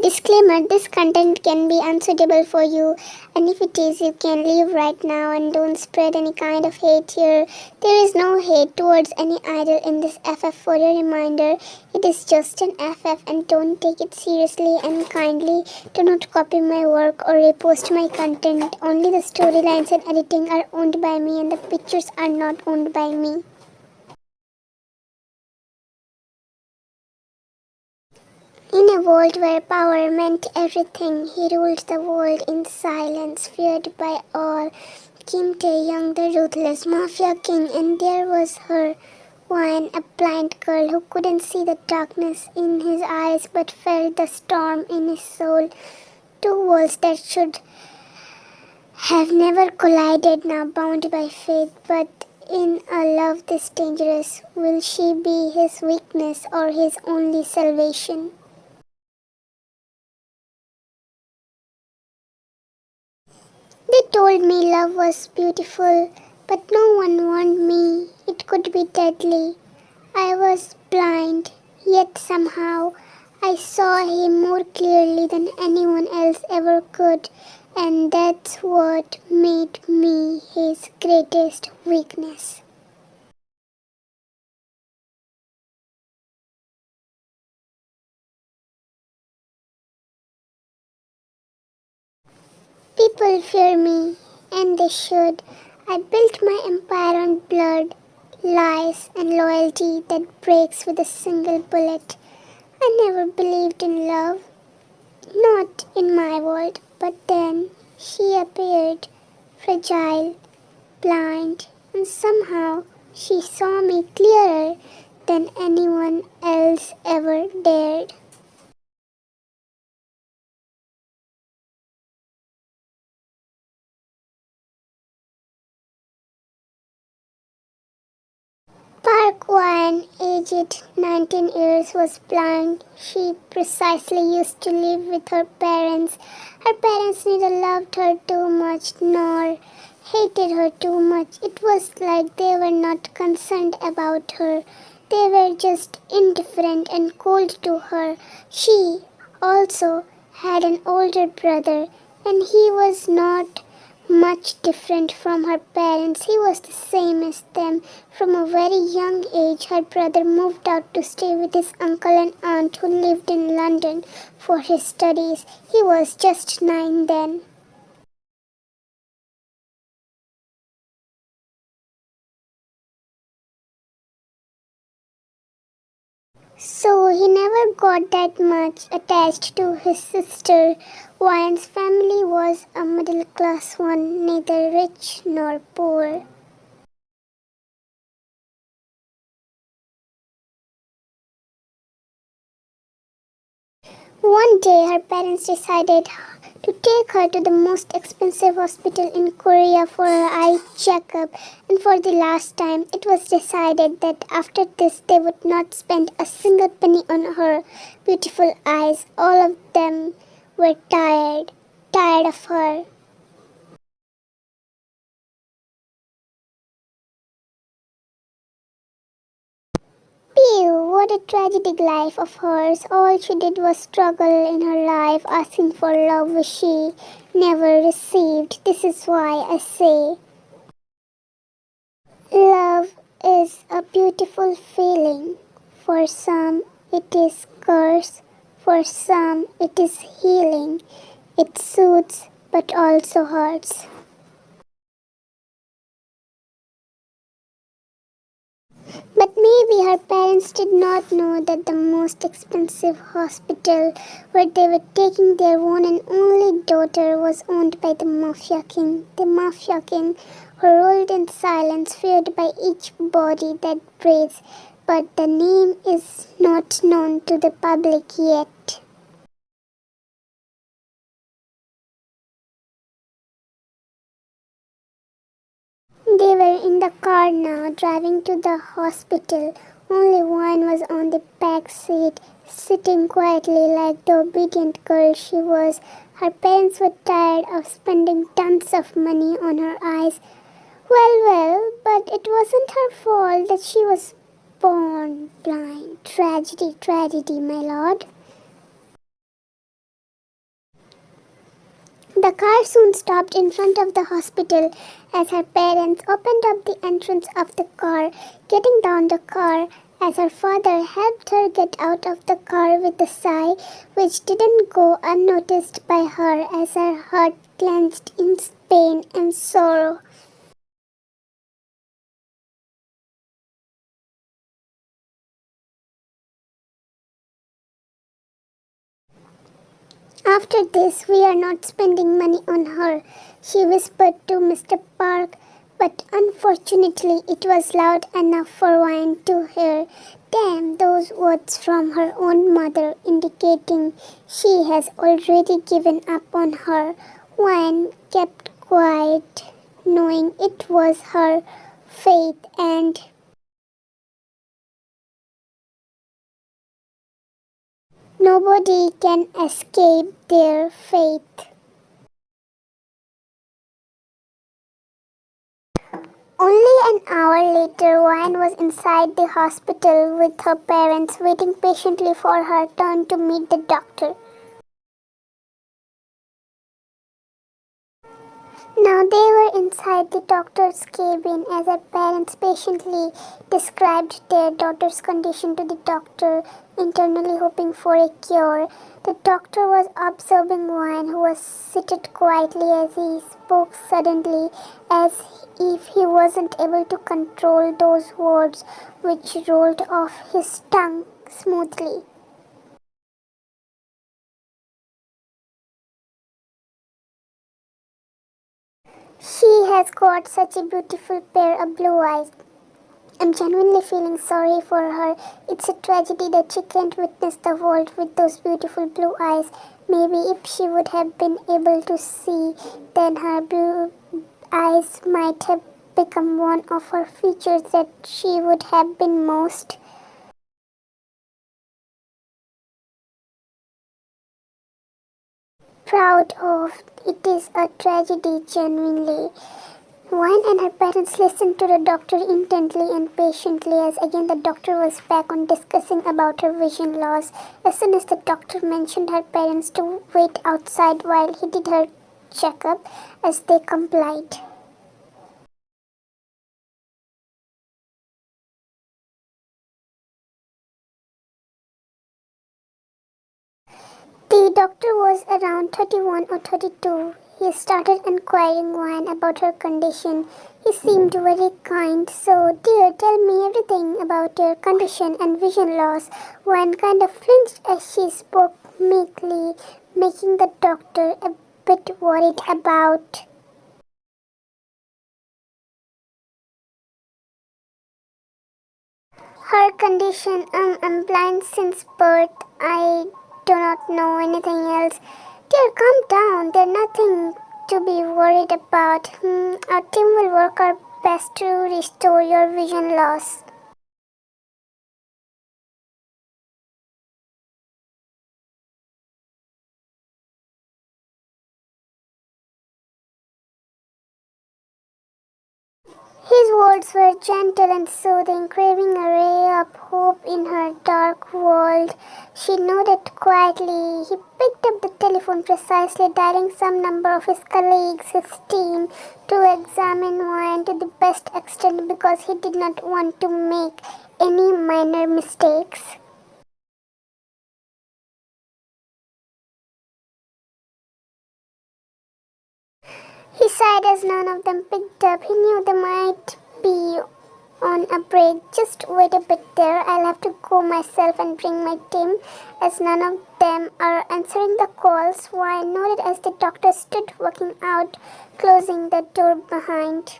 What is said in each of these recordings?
Disclaimer: this content can be unsuitable for you, and if it is, you can leave right now and don't spread any kind of hate here. There is no hate towards any idol in this FF. For your reminder, it is just an FF and don't take it seriously, and kindly do not copy my work or repost my content. Only the storylines and editing are owned by me and the pictures are not owned by me. In a world where power meant everything, he ruled the world in silence, feared by all. 𝚑𝚑𝚗𝚗𝚝, the ruthless Mafia King, and there was her, Wan, a blind girl who couldn't see the darkness in his eyes but felt the storm in his soul. Two worlds that should have never collided, now bound by fate, but in a love this dangerous, will she be his weakness or his only salvation? They told me love was beautiful, but no one warned me it could be deadly. I was blind, yet somehow I saw him more clearly than anyone else ever could, and that's what made me his greatest weakness. People fear me, and they should. I built my empire on blood, lies, and loyalty that breaks with a single bullet. I never believed in love, not in my world, but then she appeared, fragile, blind, and somehow she saw me clearer than anyone else ever dared. Park Wan, aged 19 years, was blind. She precisely used to live with her parents. Her parents neither loved her too much nor hated her too much. It was like they were not concerned about her. They were just indifferent and cold to her. She also had an older brother, and he was not much different from her parents. He was the same as them. From a very young age, her brother moved out to stay with his uncle and aunt who lived in London for his studies. He was just 9 then. So he never got that much attached to his sister. Ryan's family was a middle class one, neither rich nor poor. One day, her parents decided to take her to the most expensive hospital in Korea for her eye checkup, and for the last time, it was decided that after this they would not spend a single penny on her beautiful eyes. All of them were tired of her. Pew, what a tragic life of hers. All she did was struggle in her life, asking for love which she never received. This is why I say love is a beautiful feeling. For some, it is curse. For some, it is healing. It soothes but also hurts. But maybe her parents did not know that the most expensive hospital where they were taking their one and only daughter was owned by the Mafia King. The Mafia King, who ruled in silence, feared by each body that breathes, but the name is not known to the public yet. They were in the car now, driving to the hospital. Only one was on the back seat, sitting quietly like the obedient girl she was. Her parents were tired of spending tons of money on her eyes. Well, but it wasn't her fault that she was born blind. Tragedy, my lord. The car soon stopped in front of the hospital as her parents opened up the entrance of the car, getting down the car as her father helped her get out of the car with a sigh which didn't go unnoticed by her as her heart clenched in pain and sorrow. After this, we are not spending money on her, she whispered to Mr. Park, but unfortunately it was loud enough for Wine to hear. Damn, those words from her own mother, indicating she has already given up on her. Wine kept quiet, knowing it was her fate and nobody can escape their fate. Only an hour later, Wine was inside the hospital with her parents, waiting patiently for her turn to meet the doctor. Now they were inside the doctor's cabin as her parents patiently described their daughter's condition to the doctor, internally hoping for a cure. The doctor was observing Wine, who was seated quietly as he spoke suddenly, as if he wasn't able to control those words which rolled off his tongue smoothly. She has got such a beautiful pair of blue eyes. I'm genuinely feeling sorry for her. It's a tragedy that she can't witness the world with those beautiful blue eyes. Maybe if she would have been able to see, then her blue eyes might have become one of her features that she would have been most proud of. It is a tragedy, genuinely. Wine and her parents listened to the doctor intently and patiently as again the doctor was back on discussing about her vision loss. As soon as the doctor mentioned her parents to wait outside while he did her checkup, as they complied. The doctor was around 31 or 32. He started inquiring Wine about her condition. He seemed very kind. So, dear, tell me everything about your condition and vision loss. Wine kind of flinched as she spoke meekly, making the doctor a bit worried about her condition. I'm blind since birth. I do not know anything else. Dear, calm down. There's nothing to be worried about. Our team will work our best to restore your vision loss. His words were gentle and soothing, craving a ray of hope in her dark world. She nodded quietly. He picked up the telephone precisely, dialing some number of his colleagues, his team, to examine Wine to the best extent because he did not want to make any minor mistakes. He sighed as none of them picked up. He knew they might be on a break. Just wait a bit there. I'll have to go myself and bring my team. As none of them are answering the calls, Wine nodded as the doctor stood walking out, closing the door behind.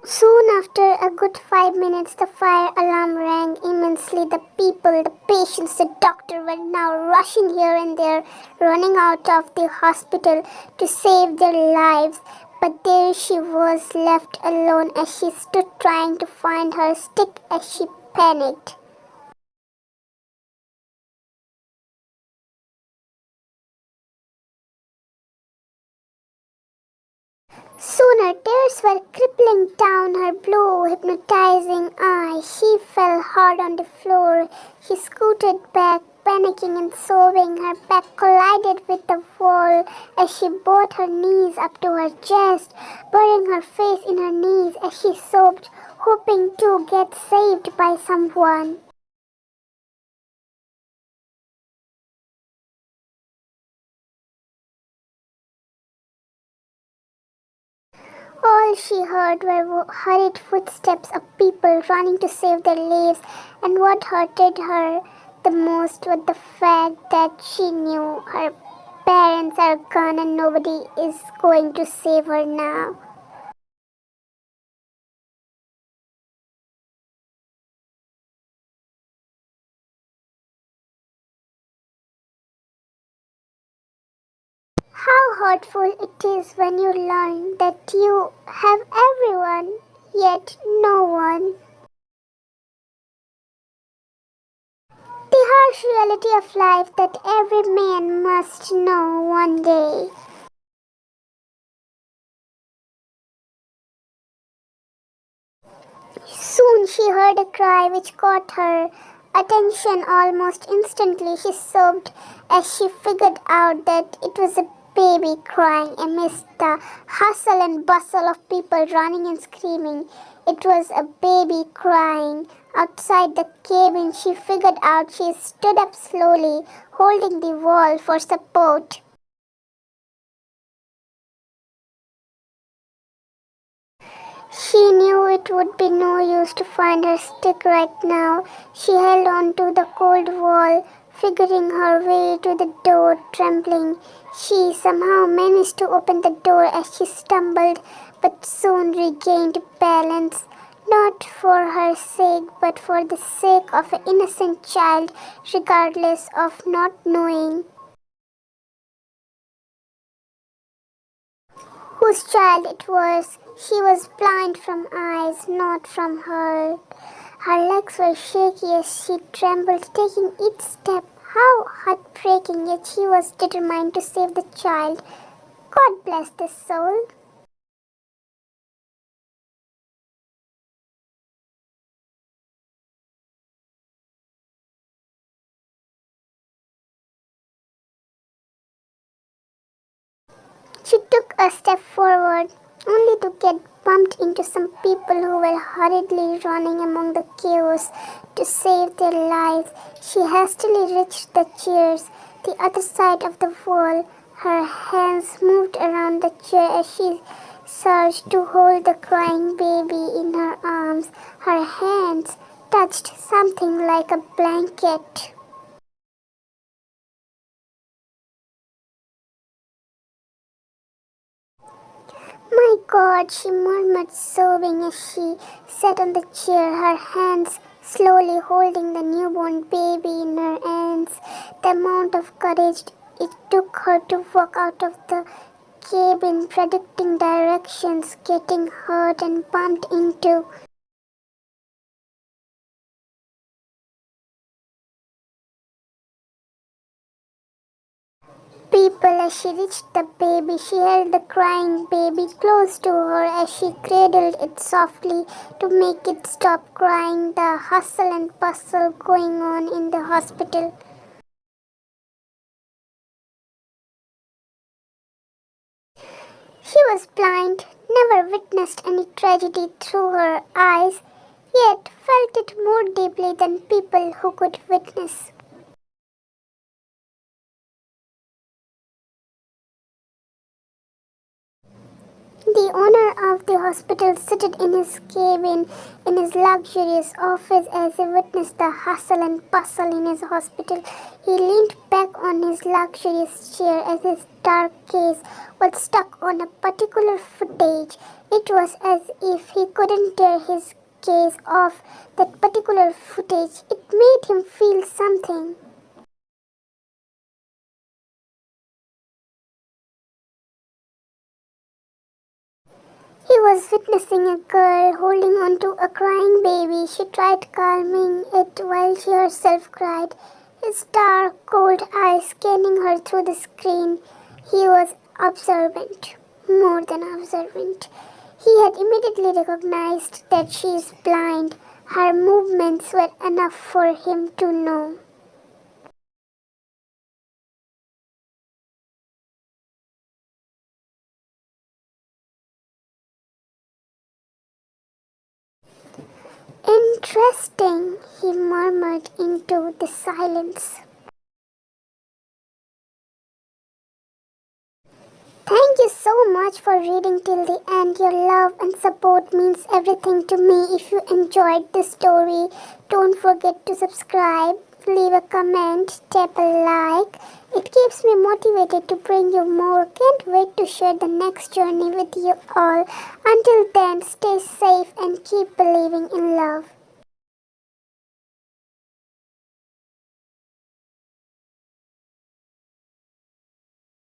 Soon after a good 5 minutes, the fire alarm rang immensely. The people, the patients, the doctor were now rushing here and there, running out of the hospital to save their lives. But there she was left alone as she stood trying to find her stick as she panicked. Sooner her tears were crippling down her blue, hypnotizing eye. She fell hard on the floor. She scooted back, panicking and sobbing. Her back collided with the wall as she brought her knees up to her chest, burying her face in her knees as she sobbed, hoping to get saved by someone. All she heard were hurried footsteps of people running to save their lives, and what hurted her the most was the fact that she knew her parents are gone and nobody is going to save her now. How hurtful it is when you learn that you have everyone, yet no one. The harsh reality of life that every man must know one day. Soon she heard a cry which caught her attention almost instantly. She sobbed as she figured out that it was a baby crying amidst the hustle and bustle of people running and screaming. It was a baby crying. Outside the cabin, she figured out. She stood up slowly, holding the wall for support. She knew it would be no use to find her stick right now. She held on to the cold wall, figuring her way to the door, trembling. She somehow managed to open the door as she stumbled, but soon regained balance. Not for her sake, but for the sake of an innocent child, regardless of not knowing whose child it was. She was blind from eyes, not from heart. Her legs were shaky as she trembled, taking each step. How heartbreaking, yet she was determined to save the child. God bless this soul. She took a step forward, only to get bumped into some people who were hurriedly running among the chaos to save their lives. She hastily reached the chairs, the other side of the wall. Her hands moved around the chair as she surged to hold the crying baby in her arms. Her hands touched something like a blanket. My God, she murmured, sobbing as she sat on the chair, her hands slowly holding the newborn baby in her hands. The amount of courage it took her to walk out of the cabin, predicting directions, getting hurt and bumped into. People as she reached the baby. She held the crying baby close to her as she cradled it softly to make it stop crying. The hustle and bustle going on in the hospital. She was blind, never witnessed any tragedy through her eyes, yet felt it more deeply than people who could witness. The owner of the hospital seated in his cabin in his luxurious office as he witnessed the hustle and bustle in his hospital. He leaned back on his luxurious chair as his dark gaze was stuck on a particular footage. It was as if he couldn't tear his gaze off that particular footage. It made him feel something. He was witnessing a girl holding on to a crying baby. She tried calming it while she herself cried, his dark, cold eyes scanning her through the screen. He was observant, more than observant. He had immediately recognized that she is blind. Her movements were enough for him to know. Interesting, he murmured into the silence. Thank you so much for reading till the end. Your love and support means everything to me. If you enjoyed this story, don't forget to subscribe, leave a comment, tap a like. It keeps me motivated to bring you more. Can't wait to share the next journey with you all. Until then, stay safe and keep believing in love.